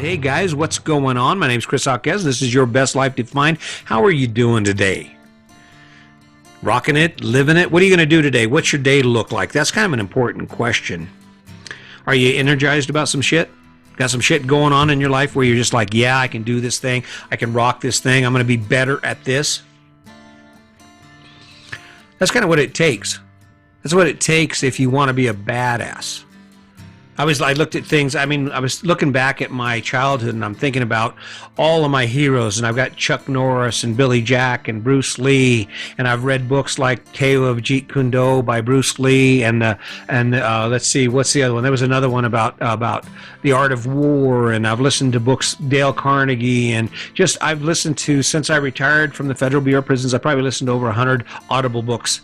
Hey guys, what's going on? My name is Chris Hawkes. This is Your Best Life Defined. How are you doing today? Rocking it? Living it? What are you going to do today? What's your day look like? That's kind of an important question. Are you energized about some shit? Got some shit going on in your life where you're just like, yeah, I can do this thing. I can rock this thing. I'm going to be better at this. That's kind of what it takes. That's what it takes if you want to be a badass. I looked at things. I was looking back at my childhood and I'm thinking about all of my heroes, and I've got Chuck Norris and Billy Jack and Bruce Lee, and I've read books like Tale of Jeet Kune Do by Bruce Lee, and let's see, what's the other one? There was another one about the art of war, and I've listened to books, Dale Carnegie, and I've listened to, since I retired from the Federal Bureau of Prisons, I probably listened to over 100 Audible books.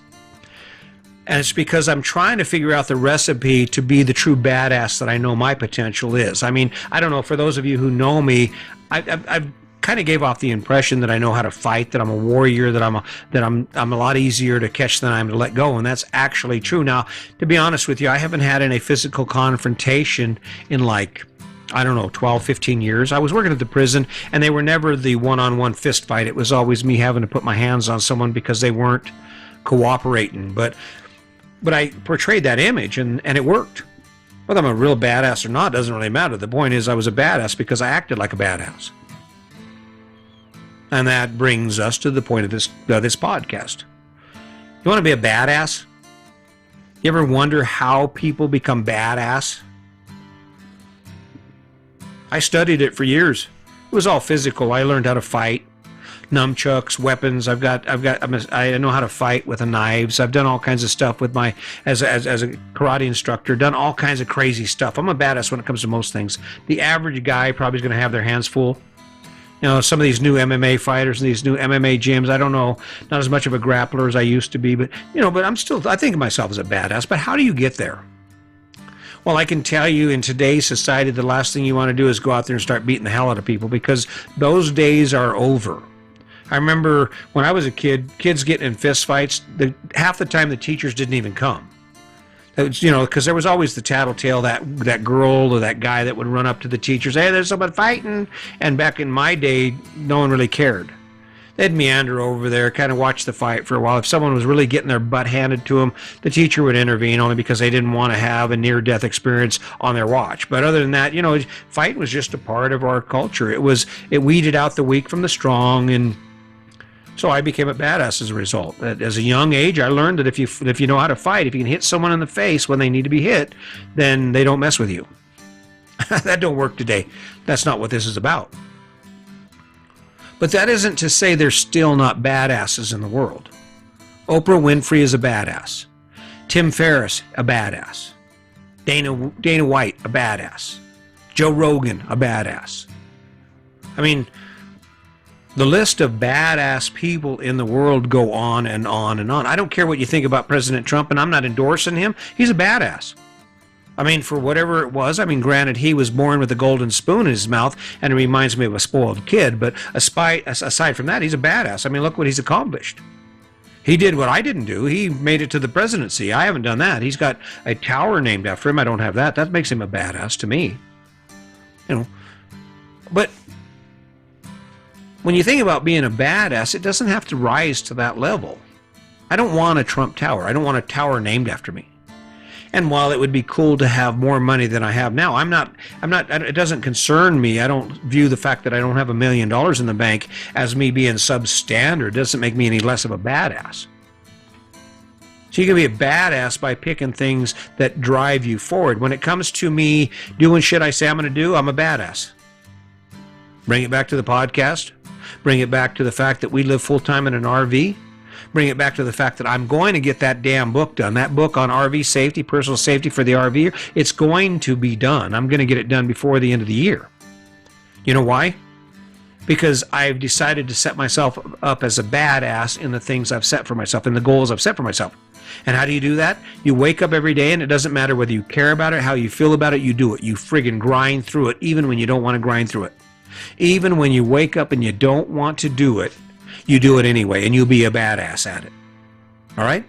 And it's because I'm trying to figure out the recipe to be the true badass that I know my potential is. I mean, I don't know, for those of you who know me, I've kind of gave off the impression that I know how to fight, that I'm a warrior, that I'm a lot easier to catch than I am to let go, and that's actually true. Now, to be honest with you, I haven't had any physical confrontation in 12, 15 years. I was working at the prison, and they were never the one-on-one fist fight. It was always me having to put my hands on someone because they weren't cooperating. But I portrayed that image, and it worked. Whether I'm a real badass or not doesn't really matter. The point is I was a badass because I acted like a badass. And that brings us to the point of this podcast. You want to be a badass? You ever wonder how people become badass? I studied it for years. It was all physical. I learned how to fight. Nunchucks, weapons. I know how to fight with the knives. I've done all kinds of stuff with as a karate instructor, done all kinds of crazy stuff. I'm a badass when it comes to most things. The average guy probably is going to have their hands full. You know, some of these new MMA fighters and these new MMA gyms, I don't know, not as much of a grappler as I used to be, but I think of myself as a badass. But how do you get there? Well, I can tell you, in today's society, the last thing you want to do is go out there and start beating the hell out of people, because those days are over. I remember when I was a kid, kids getting in fist fights, half the time the teachers didn't even come. Because there was always the tattletale, that girl or that guy that would run up to the teachers, hey, there's someone fighting. And back in my day, no one really cared. They'd meander over there, kind of watch the fight for a while. If someone was really getting their butt handed to them, the teacher would intervene, only because they didn't want to have a near-death experience on their watch. But other than that, fight was just a part of our culture. It weeded out the weak from the strong, and so I became a badass as a result. As a young age, I learned that if you know how to fight, if you can hit someone in the face when they need to be hit, then they don't mess with you. That don't work today. That's not what this is about. But that isn't to say there's still not badasses in the world. Oprah Winfrey is a badass. Tim Ferriss, a badass. Dana White, a badass. Joe Rogan, a badass. I mean, the list of badass people in the world go on and on and on. I don't care what you think about President Trump, and I'm not endorsing him. He's a badass. I mean, for whatever it was, granted, he was born with a golden spoon in his mouth, and it reminds me of a spoiled kid, but aside from that, he's a badass. I mean, look what he's accomplished. He did what I didn't do. He made it to the presidency. I haven't done that. He's got a tower named after him. I don't have that. That makes him a badass to me. But when you think about being a badass, it doesn't have to rise to that level. I don't want a Trump Tower. I don't want a tower named after me. And while it would be cool to have more money than I have now, it doesn't concern me. I don't view the fact that I don't have $1 million in the bank as me being substandard. It doesn't make me any less of a badass. So you can be a badass by picking things that drive you forward. When it comes to me doing shit I say I'm going to do, I'm a badass. Bring it back to the podcast. Bring it back to the fact that we live full-time in an RV. Bring it back to the fact that I'm going to get that damn book done. That book on RV safety, personal safety for the RVer, it's going to be done. I'm going to get it done before the end of the year. You know why? Because I've decided to set myself up as a badass in the things I've set for myself, in the goals I've set for myself. And how do you do that? You wake up every day, and it doesn't matter whether you care about it, how you feel about it, you do it. You friggin' grind through it, even when you don't want to grind through it. Even when you wake up and you don't want to do it, you do it anyway, and you'll be a badass at it. All right?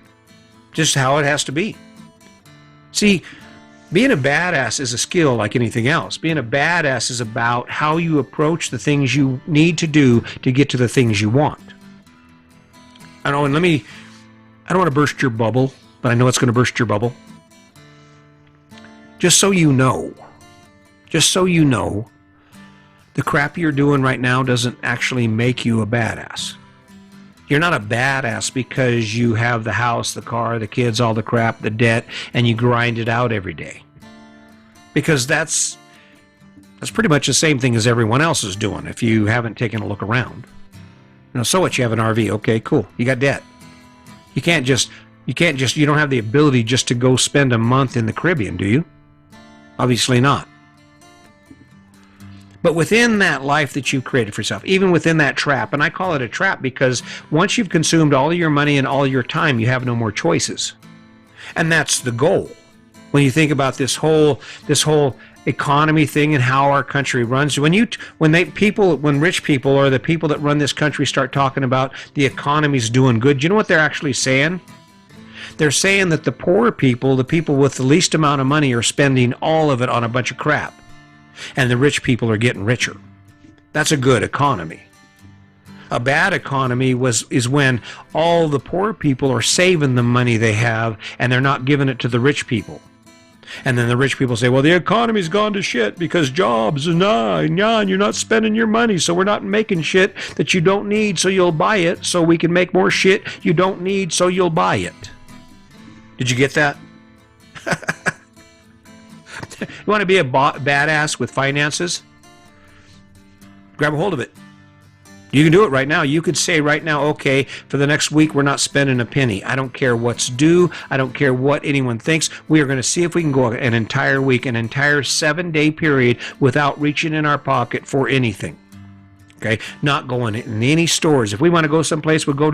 Just how it has to be. See, Being a badass is a skill like anything else. Being a badass is about how you approach the things you need to do to get to the things you want. I don't want to burst your bubble, but I know it's going to burst your bubble. Just so you know, the crap you're doing right now doesn't actually make you a badass. You're not a badass because you have the house, the car, the kids, all the crap, the debt, and you grind it out every day. Because that's pretty much the same thing as everyone else is doing if you haven't taken a look around. So what, you have an RV, okay, cool. You got debt. You don't have the ability just to go spend a month in the Caribbean, do you? Obviously not. But within that life that you've created for yourself, even within that trap, and I call it a trap because once you've consumed all your money and all your time, you have no more choices. And that's the goal. When you think about this whole economy thing and how our country runs, when rich people or the people that run this country start talking about the economy's doing good, you know what they're actually saying? They're saying that the poor people, the people with the least amount of money, are spending all of it on a bunch of crap. And the rich people are getting richer. That's a good economy. A bad economy is when all the poor people are saving the money they have and they're not giving it to the rich people. And then the rich people say, well, the economy's gone to shit because jobs and you're not spending your money, so we're not making shit that you don't need, so you'll buy it, so we can make more shit you don't need, so you'll buy it. Did you get that? You want to be a badass with finances? Grab a hold of it. You can do it right now. You could say right now, okay, for the next week, we're not spending a penny. I don't care what's due. I don't care what anyone thinks. We are going to see if we can go an entire week, an entire 7-day period without reaching in our pocket for anything. Okay, not going in any stores. If we want to go someplace, we'll go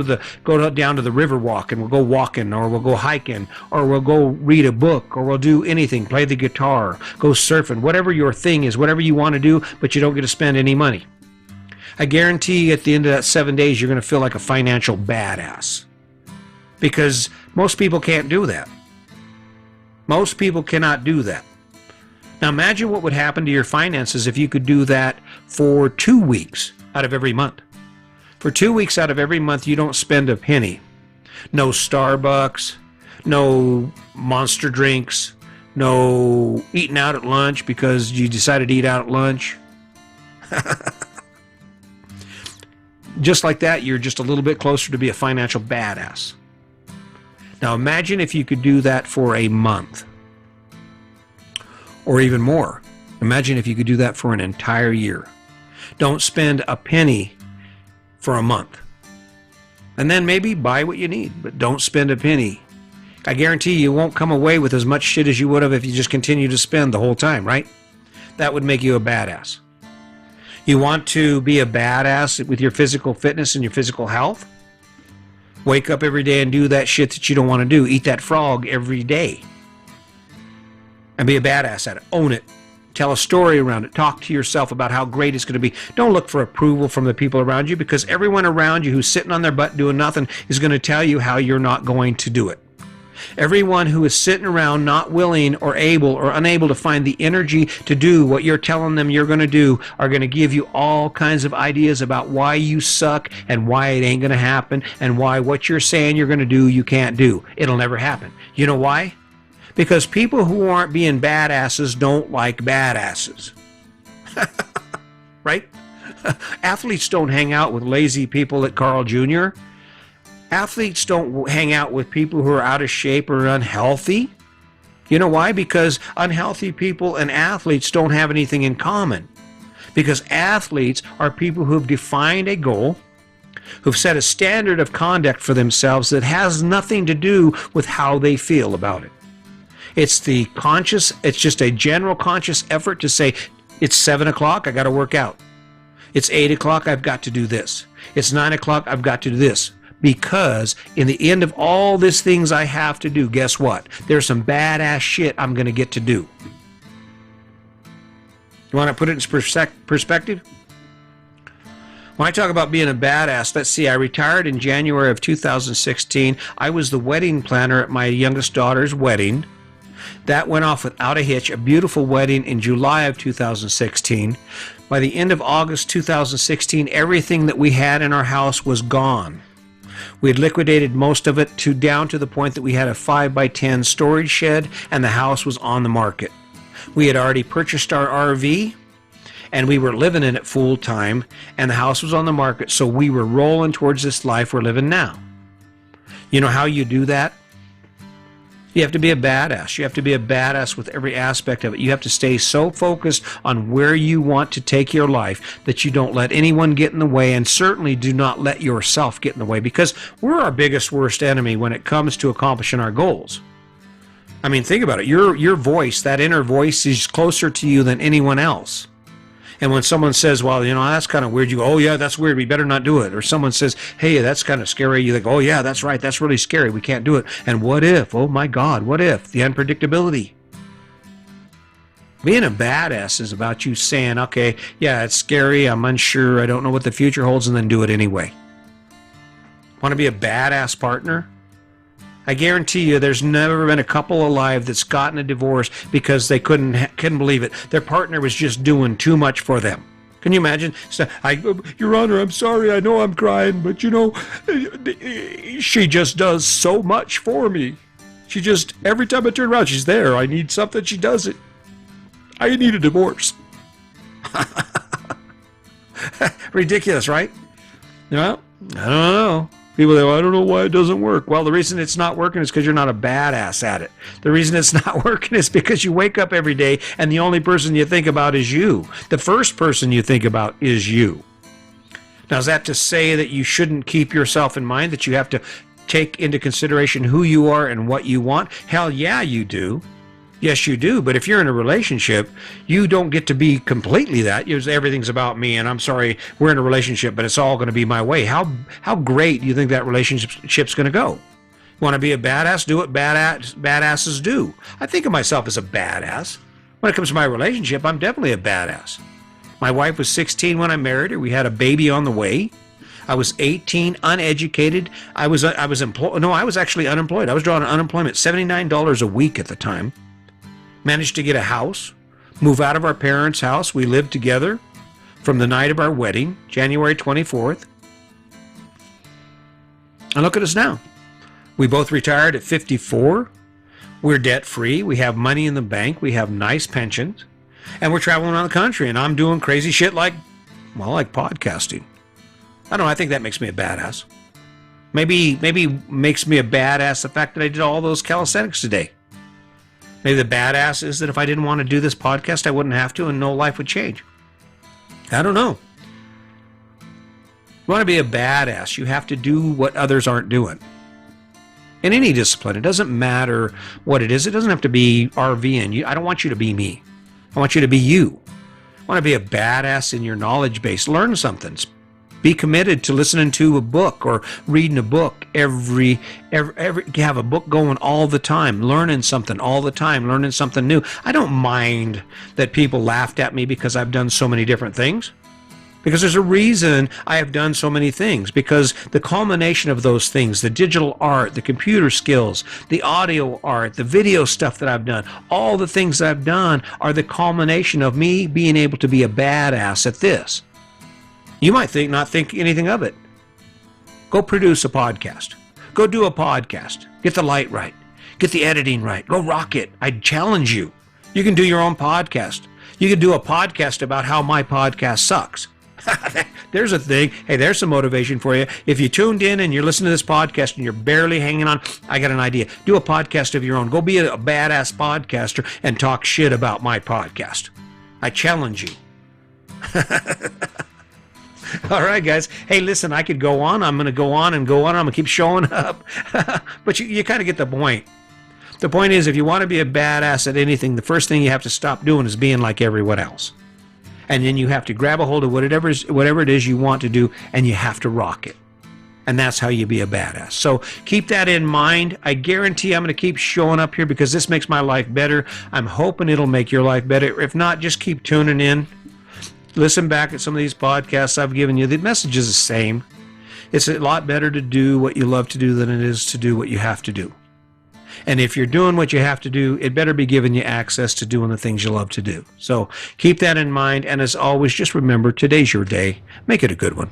down to the river walk and we'll go walking, or we'll go hiking, or we'll go read a book, or we'll do anything, play the guitar, go surfing, whatever your thing is, whatever you want to do, but you don't get to spend any money. I guarantee at the end of that 7 days, you're going to feel like a financial badass. Because most people can't do that. Most people cannot do that. Now imagine what would happen to your finances if you could do that for 2 weeks out of every month. For 2 weeks out of every month, you don't spend a penny. No Starbucks, no Monster drinks, no eating out at lunch because you decided to eat out at lunch. Just like that, you're just a little bit closer to be a financial badass. Now imagine if you could do that for a month. Or even more. Imagine if you could do that for an entire year. Don't spend a penny for a month. And then maybe buy what you need, but don't spend a penny. I guarantee you won't come away with as much shit as you would have if you just continue to spend the whole time, right? That would make you a badass. You want to be a badass with your physical fitness and your physical health? Wake up every day and do that shit that you don't want to do. Eat that frog every day. And be a badass at it. Own it. Tell a story around it. Talk to yourself about how great it's going to be. Don't look for approval from the people around you, because everyone around you who's sitting on their butt doing nothing is going to tell you how you're not going to do it. Everyone who is sitting around not willing or able or unable to find the energy to do what you're telling them you're going to do are going to give you all kinds of ideas about why you suck and why it ain't going to happen and why what you're saying you're going to do you can't do. It'll never happen. You know why? Because people who aren't being badasses don't like badasses. Right? Athletes don't hang out with lazy people at Carl Jr. Athletes don't hang out with people who are out of shape or unhealthy. You know why? Because unhealthy people and athletes don't have anything in common. Because athletes are people who've defined a goal, who've set a standard of conduct for themselves that has nothing to do with how they feel about it. It's just a general conscious effort to say, it's 7 o'clock, I got to work out. It's 8 o'clock, I've got to do this. It's 9 o'clock, I've got to do this. Because in the end of all these things I have to do, guess what? There's some badass shit I'm going to get to do. You want to put it in perspective? When I talk about being a badass, let's see, I retired in January of 2016. I was the wedding planner at my youngest daughter's wedding. That went off without a hitch, a beautiful wedding in July of 2016. By the end of August 2016, everything that we had in our house was gone. We had liquidated most of it down to the point that we had a 5x10 storage shed, and the house was on the market. We had already purchased our RV, and we were living in it full time, and the house was on the market, so we were rolling towards this life we're living now. You know how you do that? You have to be a badass. You have to be a badass with every aspect of it. You have to stay so focused on where you want to take your life that you don't let anyone get in the way, and certainly do not let yourself get in the way, because we're our biggest, worst enemy when it comes to accomplishing our goals. I mean, think about it. Your voice, that inner voice, is closer to you than anyone else. And when someone says, well, that's kind of weird, you go, oh, yeah, that's weird, we better not do it. Or someone says, hey, that's kind of scary. You think, oh, yeah, that's right, that's really scary, we can't do it. And what if? Oh, my God, what if? The unpredictability. Being a badass is about you saying, okay, yeah, it's scary, I'm unsure, I don't know what the future holds, and then do it anyway. Want to be a badass partner? I guarantee you there's never been a couple alive that's gotten a divorce because they couldn't believe it. Their partner was just doing too much for them. Can you imagine? So, Your Honor, I'm sorry, I know I'm crying, but she just does so much for me. She just, every time I turn around, she's there. I need something, she does it. I need a divorce. Ridiculous, right? Well, I don't know. People say, well, I don't know why it doesn't work. Well, the reason it's not working is because you're not a badass at it. The reason it's not working is because you wake up every day and the only person you think about is you. The first person you think about is you. Now, is that to say that you shouldn't keep yourself in mind, that you have to take into consideration who you are and what you want? Hell yeah, you do. Yes, you do. But if you're in a relationship, you don't get to be completely that. Everything's about me, and I'm sorry, we're in a relationship, but it's all going to be my way. How great do you think that relationship's going to go? Want to be a badass? Do what badasses do. I think of myself as a badass. When it comes to my relationship, I'm definitely a badass. My wife was 16 when I married her. We had a baby on the way. I was 18, uneducated. I was employed. No, I was actually unemployed. I was drawing unemployment, $79 a week at the time. Managed to get a house, move out of our parents' house. We lived together from the night of our wedding, January 24th. And look at us now. We both retired at 54. We're debt-free. We have money in the bank. We have nice pensions. And we're traveling around the country, and I'm doing crazy shit like podcasting. I don't know. I think that makes me a badass. Maybe makes me a badass the fact that I did all those calisthenics today. Maybe the badass is that if I didn't want to do this podcast, I wouldn't have to, and no life would change. I don't know. You want to be a badass, you have to do what others aren't doing. In any discipline, it doesn't matter what it is. It doesn't have to be RVing. I don't want you to be me. I want you to be you. I want to be a badass in your knowledge base. Learn something. Be committed to listening to a book or reading a book every have a book going all the time, learning something all the time, learning something new. I don't mind that people laughed at me because I've done so many different things. Because there's a reason I have done so many things, because the culmination of those things, the digital art, the computer skills, the audio art, the video stuff that I've done, all the things that I've done are the culmination of me being able to be a badass at this. You might not think anything of it. Go produce a podcast. Go do a podcast. Get the light right. Get the editing right. Go rock it. I challenge you. You can do your own podcast. You can do a podcast about how my podcast sucks. There's a thing. Hey, there's some motivation for you. If you tuned in and you're listening to this podcast and you're barely hanging on, I got an idea. Do a podcast of your own. Go be a badass podcaster and talk shit about my podcast. I challenge you. All right, guys. Hey, listen, I could go on. I'm going to go on and go on. I'm going to keep showing up. But you kind of get the point. The point is, if you want to be a badass at anything, the first thing you have to stop doing is being like everyone else. And then you have to grab a hold of whatever it is you want to do, and you have to rock it. And that's how you be a badass. So keep that in mind. I guarantee I'm going to keep showing up here because this makes my life better. I'm hoping it'll make your life better. If not, just keep tuning in. Listen back at some of these podcasts I've given you. The message is the same. It's a lot better to do what you love to do than it is to do what you have to do. And if you're doing what you have to do, it better be giving you access to doing the things you love to do. So keep that in mind. And as always, just remember, today's your day. Make it a good one.